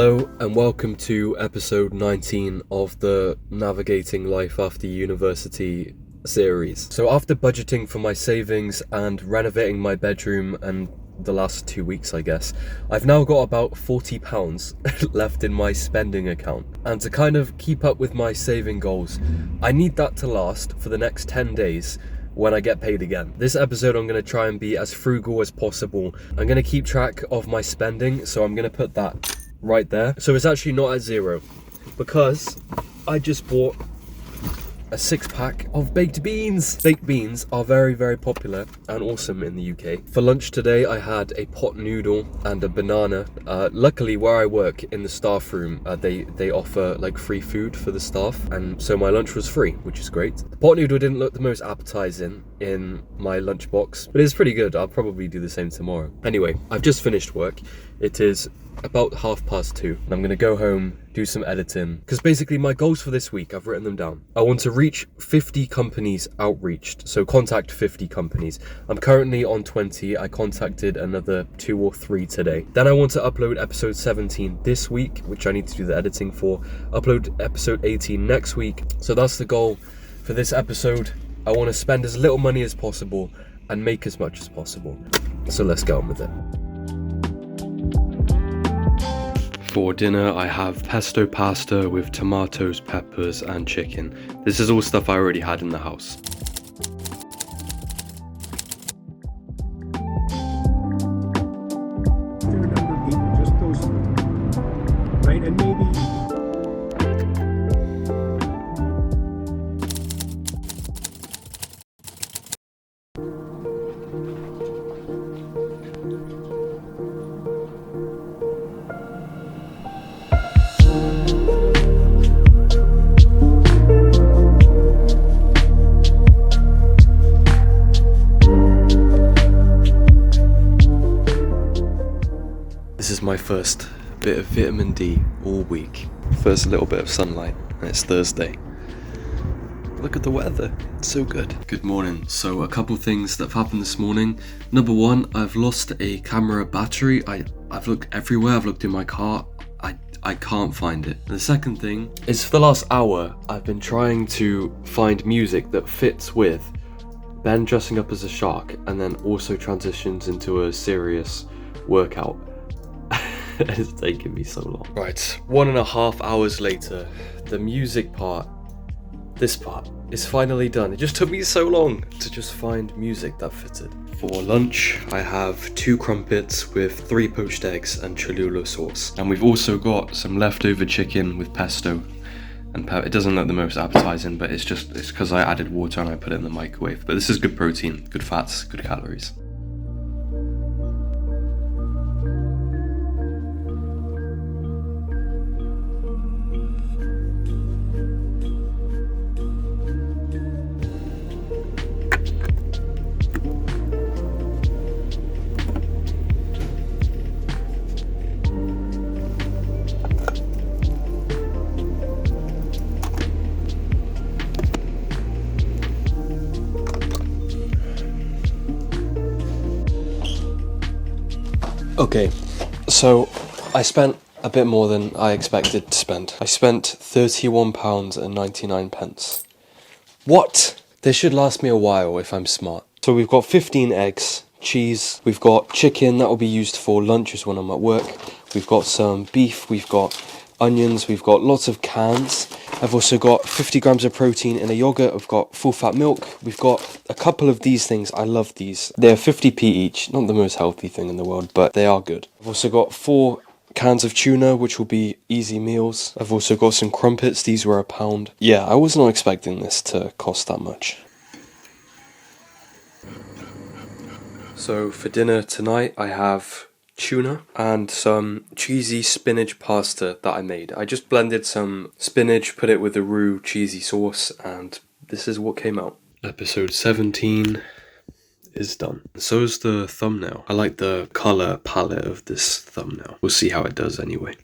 Hello and welcome to episode 19 of the Navigating Life After University series. So after budgeting for my savings and renovating my bedroom and the last 2 weeks, I guess, I've now got about £40 left in my spending account. And to kind of keep up with my saving goals, I need that to last for the next 10 days when I get paid again. This episode I'm going to try and be as frugal as possible. I'm going to keep track of my spending, so I'm going to put that right there. So it's actually not at zero because I just bought a 6-pack of baked beans. Baked beans are very, very popular and awesome in the UK. For lunch today, I had a pot noodle and a banana. Luckily, where I work in the staff room, they offer like free food for the staff, and so my lunch was free, which is great. The pot noodle didn't look the most appetizing in my lunchbox, but it's pretty good. I'll probably do the same tomorrow. Anyway, I've just finished work. It is about 2:30 and I'm gonna go home, do some editing, because basically my goals for this week, I've written them down. I want to reach 50 companies outreached, so contact 50 companies. I'm currently on 20. I contacted another 2 or 3 today. Then I want to upload episode 17 this week, which I need to do the editing for. Upload episode 18 next week. So that's the goal for this episode. I want to spend as little money as possible and make as much as possible. So let's get on with it. For dinner, I have pesto pasta with tomatoes, peppers, and chicken. This is all stuff I already had in the house. There are a number of people, just those three, right? And maybe This is my first bit of vitamin D all week. First little bit of sunlight, and it's Thursday. Look at the weather, it's so good. Good morning. So a couple things that have happened this morning. Number one, I've lost a camera battery. I've looked everywhere, I've looked in my car, I can't find it. And the second thing is, for the last hour, I've been trying to find music that fits with Ben dressing up as a shark and then also transitions into a serious workout. It's taken me so long. Right, 1.5 hours later, the music part, this part, is finally done. It just took me so long to just find music that fitted. For lunch, I have 2 crumpets with 3 poached eggs and Cholula sauce. And we've also got some leftover chicken with pesto and pepper. It doesn't look the most appetizing, but it's because I added water and I put it in the microwave. But this is good protein, good fats, good calories. Okay, so I spent a bit more than I expected to spend. I spent £31.99. What? This should last me a while if I'm smart. So we've got 15 eggs, cheese, we've got chicken that will be used for lunches when I'm at work, we've got some beef, we've got onions, we've got lots of cans. I've also got 50 grams of protein in a yogurt. I've got full fat milk. We've got a couple of these things. I love these. They're 50p each. Not the most healthy thing in the world, but they are good. I've also got 4 cans of tuna, which will be easy meals. I've also got some crumpets. These were £1. Yeah, I was not expecting this to cost that much. So for dinner tonight, I have tuna and some cheesy spinach pasta that I made. I just blended some spinach, put it with the roux cheesy sauce, and this is what came out. Episode 17 is done. So is the thumbnail. I like the colour palette of this thumbnail. We'll see how it does anyway.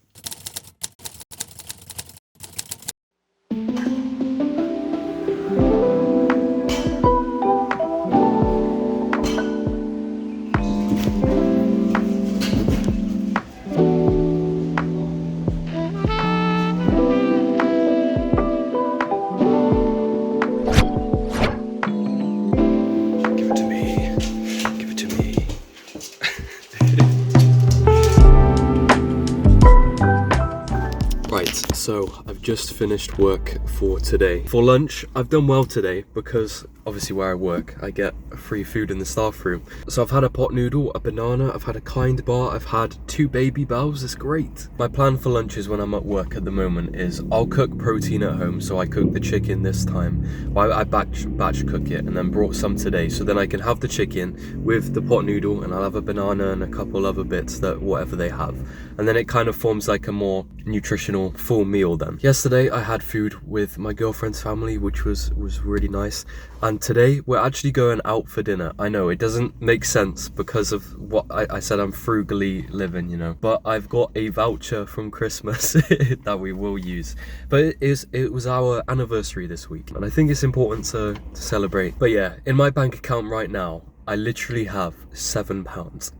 So, I've just finished work for today. For lunch, I've done well today because obviously where I work, I get free food in the staff room. So I've had a pot noodle, a banana, I've had a Kind bar, I've had 2 Baby Bells, it's great. My plan for lunches when I'm at work at the moment is I'll cook protein at home, so I cook the chicken this time. Well, I batch cook it and then brought some today, so then I can have the chicken with the pot noodle and I'll have a banana and a couple other bits that whatever they have. And then it kind of forms like a more nutritional full meal then. Yesterday I had food with my girlfriend's family, which was really nice. And today we're actually going out for dinner. I know it doesn't make sense because of what I said, I'm frugally living, you know. But I've got a voucher from Christmas that we will use. But it was our anniversary this week, and I think it's important to celebrate. But yeah, in my bank account right now, I literally have £7.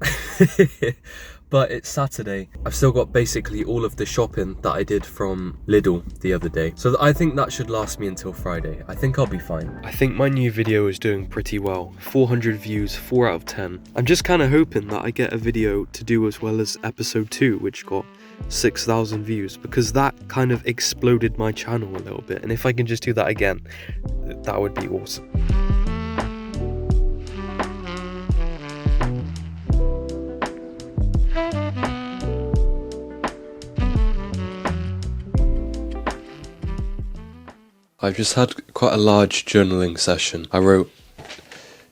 But it's Saturday. I've still got basically all of the shopping that I did from Lidl the other day. So I think that should last me until Friday. I think I'll be fine. I think my new video is doing pretty well. 400 views, 4 out of 10. I'm just kind of hoping that I get a video to do as well as episode 2, which got 6,000 views, because that kind of exploded my channel a little bit. And if I can just do that again, that would be awesome. I've just had quite a large journaling session. I wrote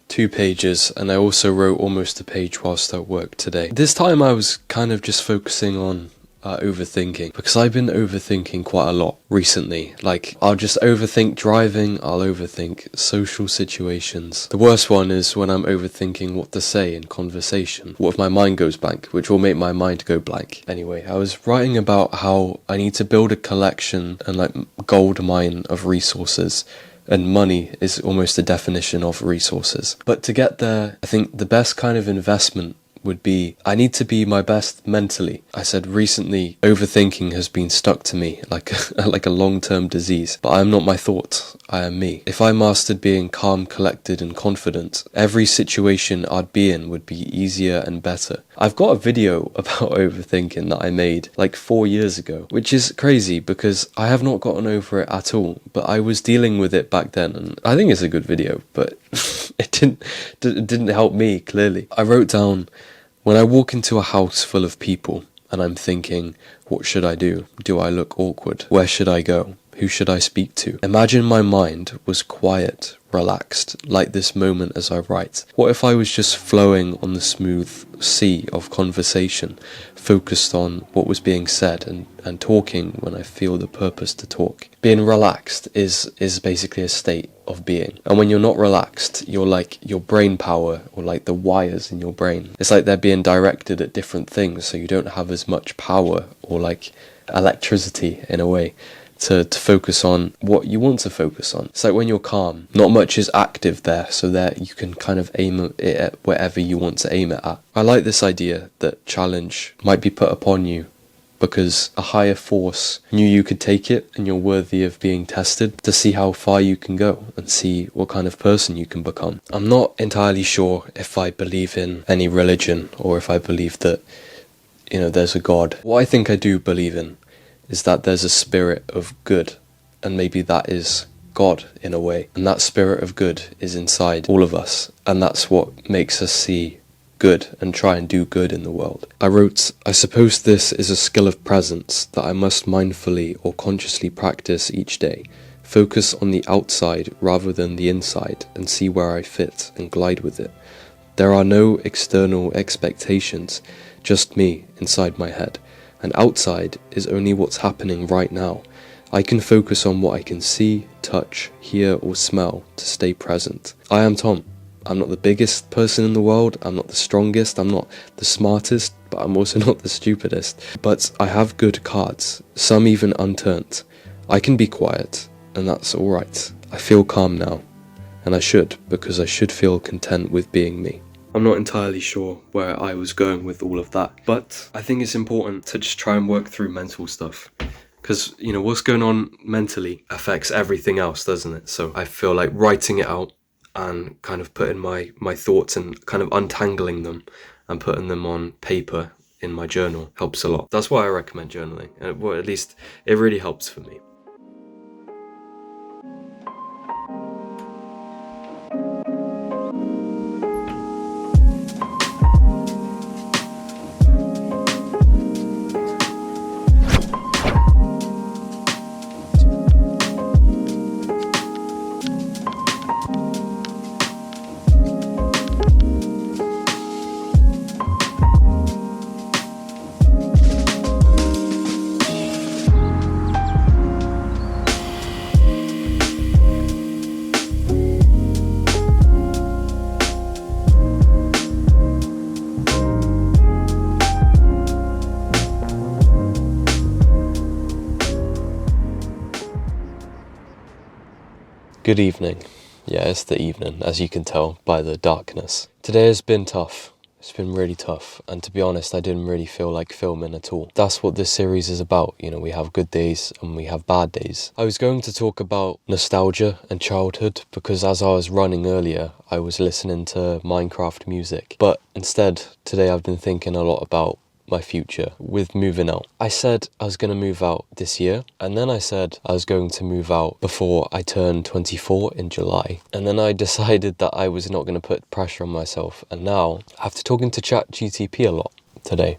2 pages and I also wrote almost a page whilst at work today. This time I was kind of just focusing on overthinking, because I've been overthinking quite a lot recently. Like, I'll just overthink driving, I'll overthink social situations. The worst one is when I'm overthinking what to say in conversation. What if my mind goes blank, which will make my mind go blank. Anyway, I was writing about how I need to build a collection and like gold mine of resources. And money is almost the definition of resources. But to get there, I think the best kind of investment would be, I need to be my best mentally. I said recently, overthinking has been stuck to me like a long-term disease, but I am not my thoughts, I am me. If I mastered being calm, collected and confident, every situation I'd be in would be easier and better. I've got a video about overthinking that I made like 4 years ago, which is crazy because I have not gotten over it at all, but I was dealing with it back then, and I think it's a good video, but it didn't help me, clearly. I wrote down, when I walk into a house full of people and I'm thinking, what should I do? Do I look awkward? Where should I go? Who should I speak to? Imagine my mind was quiet, relaxed, like this moment as I write. What if I was just flowing on the smooth sea of conversation, focused on what was being said and talking when I feel the purpose to talk? Being relaxed is basically a state of being. And when you're not relaxed, you're like your brain power, or like the wires in your brain. It's like they're being directed at different things, so you don't have as much power or like electricity in a way to focus on what you want to focus on. It's like when you're calm, not much is active there, so that you can kind of aim it at wherever you want to aim it at. I like this idea that challenge might be put upon you because a higher force knew you could take it and you're worthy of being tested to see how far you can go and see what kind of person you can become. I'm not entirely sure if I believe in any religion or if I believe that, you know, there's a God. What I think I do believe in is that there's a spirit of good, and maybe that is God in a way, and that spirit of good is inside all of us, and that's what makes us see good and try and do good in the world. I wrote, I suppose this is a skill of presence that I must mindfully or consciously practice each day. Focus on the outside rather than the inside and see where I fit and glide with it. There are no external expectations, just me inside my head. And outside is only what's happening right now. I can focus on what I can see, touch, hear or smell to stay present. I am Tom. I'm not the biggest person in the world, I'm not the strongest, I'm not the smartest, but I'm also not the stupidest. But I have good cards, some even unturned. I can be quiet, and that's alright. I feel calm now, and I should, because I should feel content with being me. I'm not entirely sure where I was going with all of that, but I think it's important to just try and work through mental stuff. Because, you know, what's going on mentally affects everything else, doesn't it? So I feel like writing it out and kind of putting my thoughts and kind of untangling them and putting them on paper in my journal helps a lot. That's why I recommend journaling. Well, at least it really helps for me. Good evening. Yeah, it's the evening, as you can tell by the darkness. Today has been tough. It's been really tough, and to be honest, I didn't really feel like filming at all. That's what this series is about. You know, we have good days and we have bad days. I was going to talk about nostalgia and childhood because as I was running earlier, I was listening to Minecraft music. But instead, today I've been thinking a lot about my future with moving out. I said I was going to move out this year, and then I said I was going to move out before I turned 24 in July, and then I decided that I was not going to put pressure on myself, and now after talking to ChatGTP a lot today,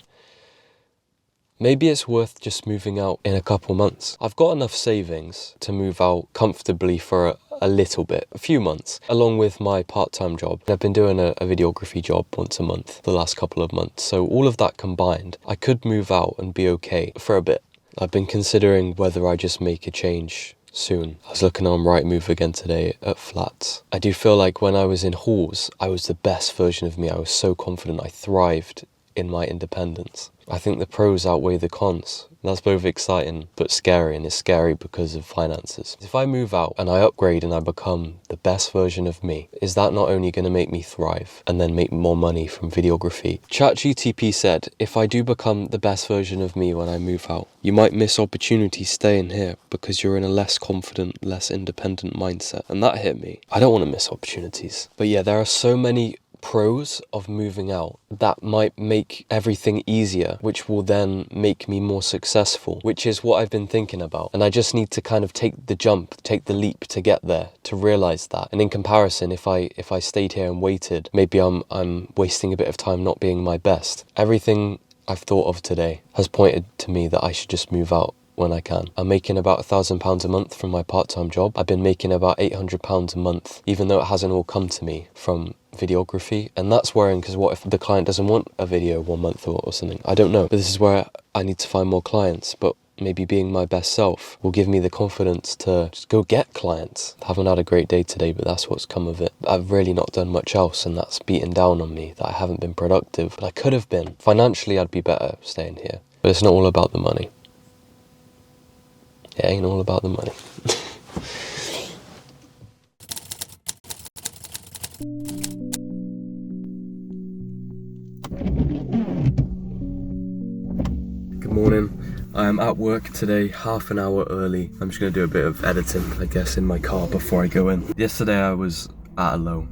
maybe it's worth just moving out in a couple months. I've got enough savings to move out comfortably for a little bit, a few months, along with my part-time job. I've been doing a videography job once a month the last couple of months, so all of that combined, I could move out and be okay for a bit. I've been considering whether I just make a change soon. I was looking on Rightmove again today at flats. I do feel like when I was in halls, I was the best version of me. I was so confident. I thrived in my independence. I think the pros outweigh the cons. That's both exciting but scary, and it's scary because of finances. If I move out and I upgrade and I become the best version of me, is that not only going to make me thrive and then make more money from videography? ChatGTP said, if I do become the best version of me when I move out, you might miss opportunities staying here because you're in a less confident, less independent mindset. And that hit me. I don't want to miss opportunities. But yeah, there are so many pros of moving out that might make everything easier, which will then make me more successful, which is what I've been thinking about. And I just need to kind of take the jump, take the leap to get there, to realize that. And in comparison, if I stayed here and waited, maybe I'm wasting a bit of time not being my best. Everything I've thought of today has pointed to me that I should just move out when I can. I'm making about £1,000 a month from my part-time job. I've been making about £800 a month, even though it hasn't all come to me from videography. And that's worrying because what if the client doesn't want a video 1 month or something? I don't know. But this is where I need to find more clients. But maybe being my best self will give me the confidence to just go get clients. I haven't had a great day today, but that's what's come of it. I've really not done much else, and that's beaten down on me that I haven't been productive. But I could have been. Financially, I'd be better staying here. But it's not all about the money. It ain't all about the money. Good morning. I'm at work today, half an hour early. I'm just going to do a bit of editing, I guess, in my car before I go in. Yesterday I was at a low.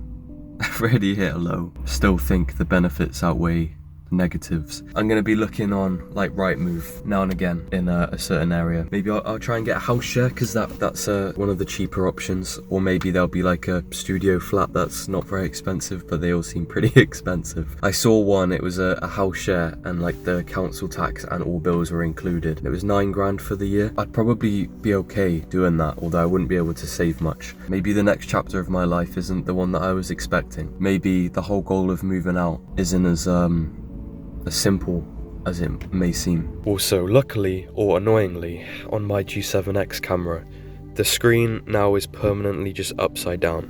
I've really hit a low. Still think the benefits outweigh negatives. I'm going to be looking on like Rightmove now and again in a certain area. Maybe I'll try and get a house share because that's one of the cheaper options, or maybe there'll be like a studio flat that's not very expensive, but they all seem pretty expensive. I saw one, it was a house share and like the council tax and all bills were included. It was £9,000 for the year. I'd probably be okay doing that, although I wouldn't be able to save much. Maybe the next chapter of my life isn't the one that I was expecting. Maybe the whole goal of moving out isn't as simple as it may seem. Also, luckily or annoyingly, on my G7X camera, the screen now is permanently just upside down.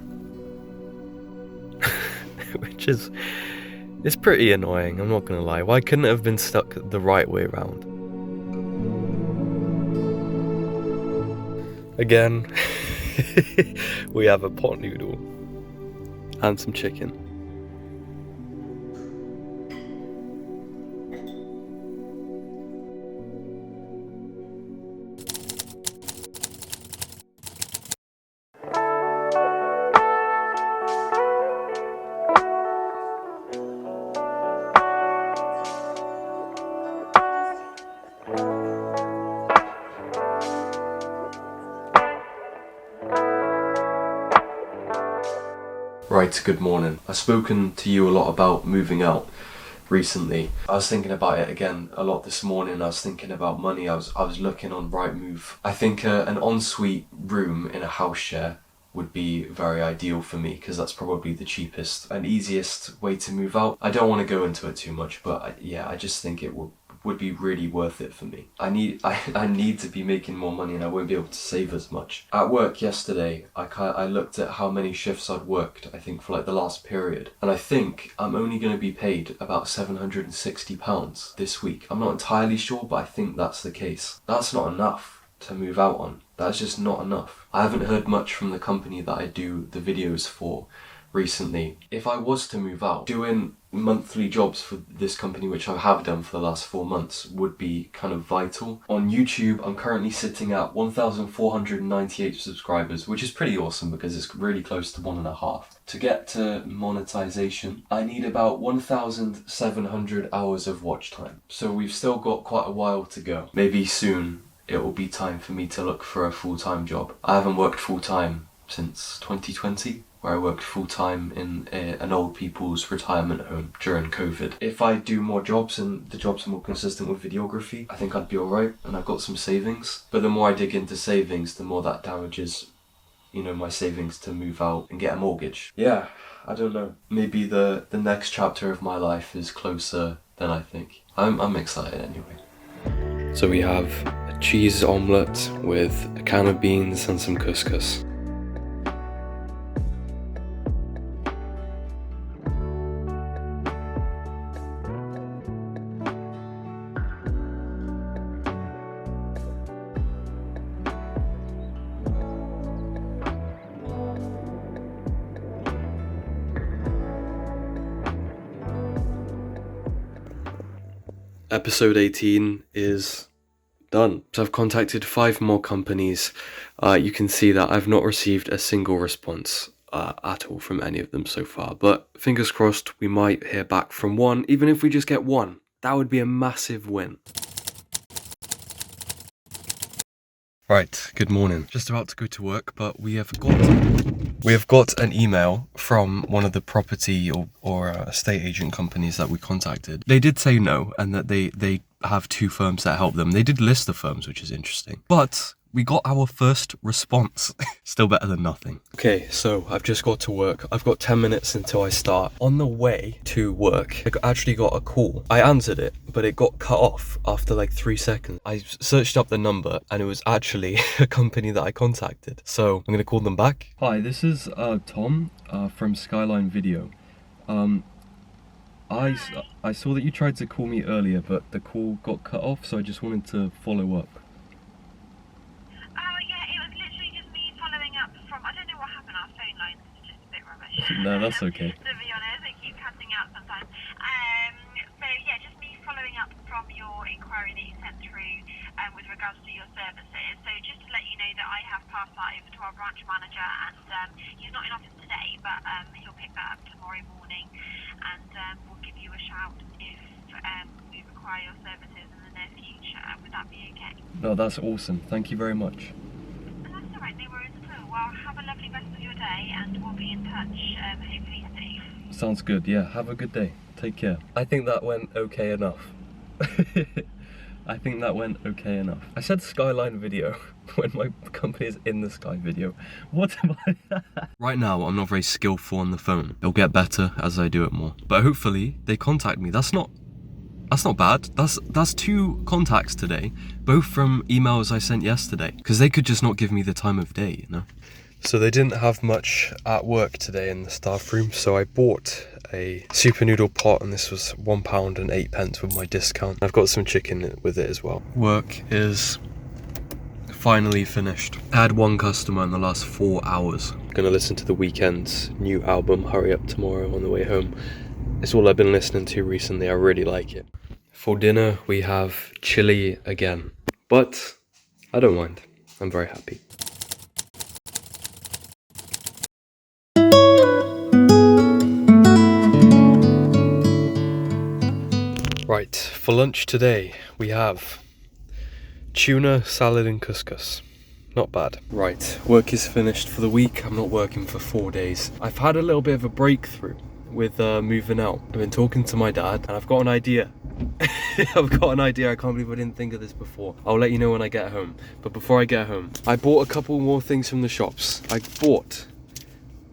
Which is pretty annoying, I'm not gonna lie. Why couldn't it have been stuck the right way around? Again, we have a pot noodle and some chicken. Right, good morning. I've spoken to you a lot about moving out recently. I was thinking about it again a lot this morning. I was thinking about money. I was looking on Rightmove. I think an ensuite room in a house share would be very ideal for me because that's probably the cheapest and easiest way to move out. I don't want to go into it too much, but I just think it would be really worth it for me. I need to be making more money and I won't be able to save as much. At work yesterday, I looked at how many shifts I'd worked, I think for like the last period, and I think I'm only going to be paid about £760 this week. I'm not entirely sure, but I think that's the case. That's not enough to move out on. That's just not enough. I haven't heard much from the company that I do the videos for recently. If I was to move out, doing monthly jobs for this company, which I have done for the last 4 months, would be kind of vital. On YouTube, I'm currently sitting at 1,498 subscribers, which is pretty awesome because it's really close to 1.5. To get to monetization, I need about 1,700 hours of watch time. So we've still got quite a while to go. Maybe soon it will be time for me to look for a full-time job. I haven't worked full-time since 2020. Where I worked full-time in an old people's retirement home during COVID. If I do more jobs and the jobs are more consistent with videography, I think I'd be alright and I've got some savings. But the more I dig into savings, the more that damages, my savings to move out and get a mortgage. Yeah, I don't know. Maybe the next chapter of my life is closer than I think. I'm excited anyway. So we have a cheese omelette with a can of beans and some couscous. Episode 18 is done. So I've contacted 5 more companies. You can see that I've not received a single response at all from any of them so far. But fingers crossed we might hear back from one. Even if we just get one, that would be a massive win. Right, good morning. Just about to go to work, but we have got an email from one of the property or estate agent companies that we contacted. They did say no, and that they have 2 firms that help them. They did list the firms, which is interesting. But we got our first response. Still better than nothing. Okay, so I've just got to work. I've got 10 minutes until I start. On the way to work, I actually got a call. I answered it, but it got cut off after like 3 seconds. I searched up the number and it was actually a company that I contacted. So I'm gonna call them back. Hi, this is Tom from Skyline Video. I saw that you tried to call me earlier, but the call got cut off, so I just wanted to follow up. No, that's okay. To be honest, they keep cutting out sometimes. So yeah, just me following up from your inquiry that you sent through with regards to your services. So just to let you know that I have passed that over to our branch manager, and he's not in office today, but he'll pick that up tomorrow morning, and we'll give you a shout if we require your services in the near future. Would that be okay? No, that's awesome. Thank you very much. That's all right. No worries at all. Well, have a lovely rest of your day, and we'll be in touch hopefully soon. Sounds good. Yeah, have a good day. Take care. I think that went okay enough. I think that went okay enough. I said Skyline Video when my company is in the Sky Video. What am I? Right now, I'm not very skillful on the phone. It'll get better as I do it more. But hopefully, they contact me. That's not bad. That's 2 contacts today, both from emails I sent yesterday. Because they could just not give me the time of day, So they didn't have much at work today in the staff room, so I bought a super noodle pot, and this was £1.08 with my discount. I've got some chicken with it as well. Work is finally finished. I had 1 customer in the last 4 hours. I'm gonna listen to The Weeknd's new album, Hurry Up Tomorrow, on the way home. It's all I've been listening to recently. I really like it. For dinner, we have chili again, but I don't mind. I'm very happy. Right, for lunch today we have tuna, salad and couscous. Not bad. Right, work is finished for the week. I'm not working for 4 days. I've had a little bit of a breakthrough with moving out. I've been talking to my dad and I've got an idea. I've got an idea. I can't believe I didn't think of this before. I'll let you know when I get home. But before I get home, I bought a couple more things from the shops. I bought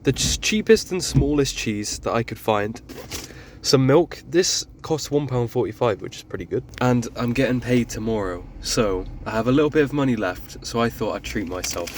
the cheapest and smallest cheese that I could find. Some milk. This costs £1.45, which is pretty good. And I'm getting paid tomorrow. So I have a little bit of money left. So I thought I'd treat myself.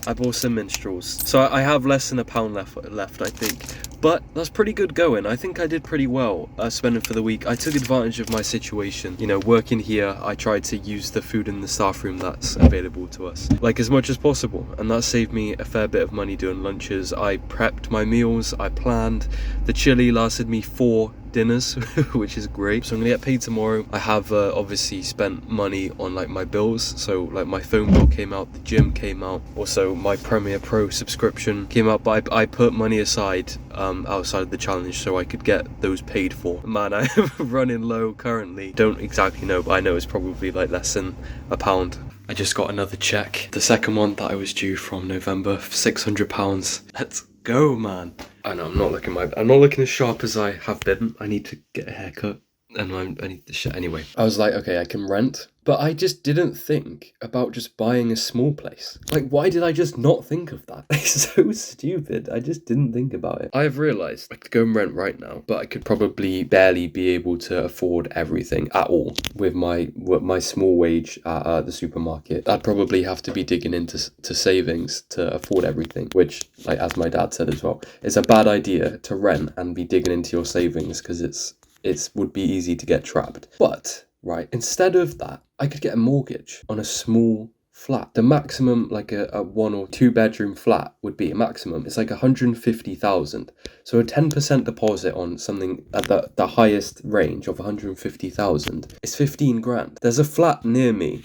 I bought some minstrels. So I have less than £1 left, I think. But that's pretty good going. I think I did pretty well spending for the week. I took advantage of my situation. You know, working here, I tried to use the food in the staff room that's available to us, like as much as possible. And that saved me a fair bit of money doing lunches. I prepped my meals, I planned. The chili lasted me 4 dinners, which is great. So I'm gonna get paid tomorrow. I have obviously spent money on like my bills. So like my phone bill came out, the gym came out, also my Premiere Pro subscription came out, but I put money aside outside of the challenge so I could get those paid for. Man, I'm running low currently. Don't exactly know, but I know it's probably like less than £1. I just got another check, the second one that I was due from November, £600. Let's go, man. I know I'm not looking as sharp as I have been. I need to get a haircut and I need the shit anyway. I was like, okay, I can rent, but I just didn't think about just buying a small place. Like, why did I just not think of that? It's so stupid. I just didn't think about it. I've realized I could go and rent right now, but I could probably barely be able to afford everything at all with my small wage at the supermarket. I'd probably have to be digging into savings to afford everything, which, like as my dad said as well, it's a bad idea to rent and be digging into your savings because it would be easy to get trapped. But right, instead of that, I could get a mortgage on a small flat. The maximum, like a 1 or 2 bedroom flat would be a maximum. It's like 150,000. So a 10% deposit on something at the highest range of 150,000 is 15 grand. There's a flat near me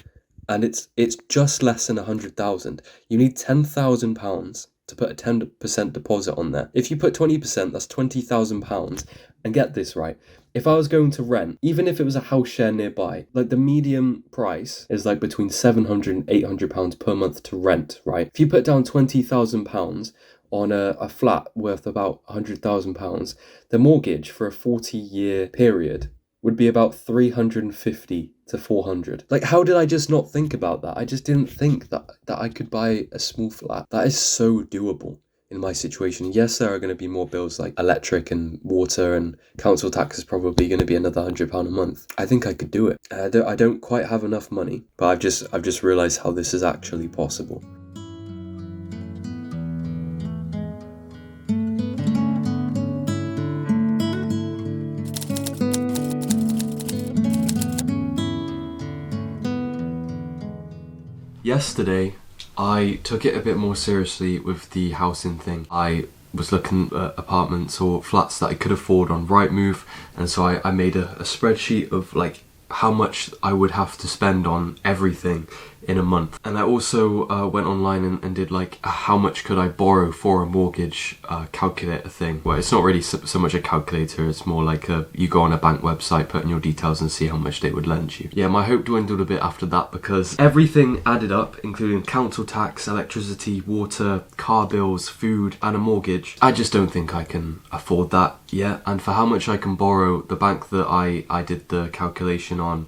and it's just less than 100,000. You need £10,000 to put a 10% deposit on there. If you put 20%, that's £20,000. And get this right, if I was going to rent, even if it was a house share nearby, like the medium price is like between £700 and £800 per month to rent, right? If you put down £20,000 on a flat worth about £100,000, the mortgage for a 40-year period would be about 350 to 400. Like, how did I just not think about that? I just didn't think that I could buy a small flat. That is so doable in my situation. Yes, there are going to be more bills like electric and water, and council tax is probably going to be another £100 a month. I think I could do it. I don't quite have enough money, but I've just realized how this is actually possible. Yesterday, I took it a bit more seriously with the housing thing. I was looking at apartments or flats that I could afford on Rightmove, and so I made a spreadsheet of like how much I would have to spend on everything in a month. And I also went online and did like how much could I borrow for a mortgage calculator thing. Well, it's not really so much a calculator, it's more like you go on a bank website, put in your details and see how much they would lend you. Yeah, my hope dwindled a bit after that because everything added up, including council tax, electricity, water, car bills, food and a mortgage. I just don't think I can afford that yet. And for how much I can borrow, the bank that I did the calculation on,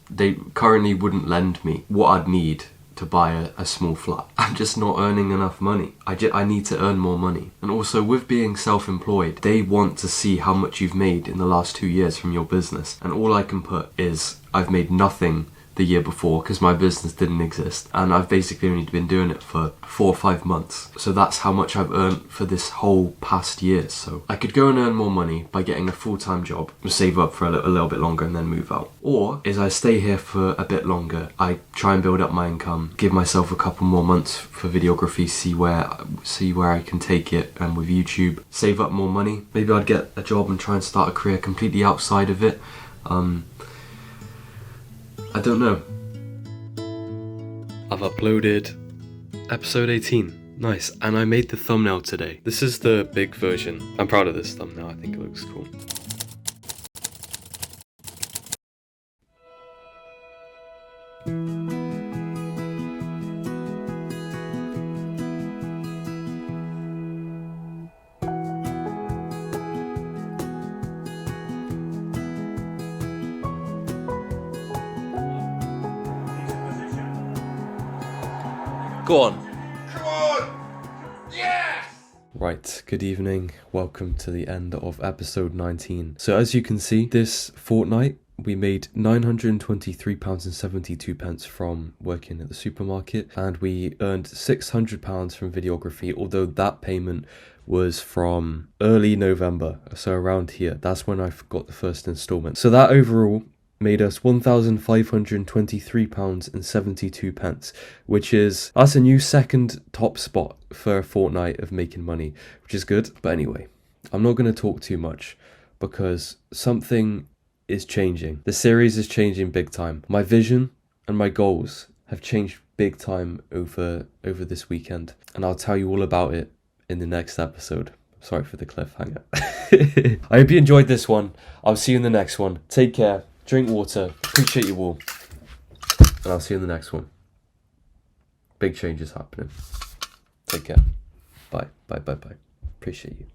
they currently wouldn't lend me what I'd need to buy a small flat. I'm just not earning enough money. I need to earn more money. And also with being self-employed, they want to see how much you've made in the last 2 years from your business. And all I can put is I've made nothing the year before because my business didn't exist, and I've basically only been doing it for 4 or 5 months. So that's how much I've earned for this whole past year. So I could go and earn more money by getting a full-time job, save up for a little bit longer and then move out. Or is I stay here for a bit longer, I try and build up my income, give myself a couple more months for videography, see where I can take it, and with YouTube, save up more money. Maybe I'd get a job and try and start a career completely outside of it. I don't know. I've uploaded episode 18. Nice. And I made the thumbnail today. This is the big version. I'm proud of this thumbnail. I think it looks cool. Go on. Come on! Yes! Right, good evening. Welcome to the end of episode 19. So as you can see, this fortnight we made £923.72 from working at the supermarket, and we earned £600 from videography, although that payment was from early November, so around here. That's when I got the first instalment. So that overall made us £1,523.72, that's a new second top spot for a fortnight of making money, which is good. But anyway, I'm not going to talk too much because something is changing. The series is changing big time. My vision and my goals have changed big time over this weekend, and I'll tell you all about it in the next episode. Sorry for the cliffhanger. I hope you enjoyed this one. I'll see you in the next one. Take care. Drink water. Appreciate you all. And I'll see you in the next one. Big changes happening. Take care. Bye. Bye. Bye. Bye. Appreciate you.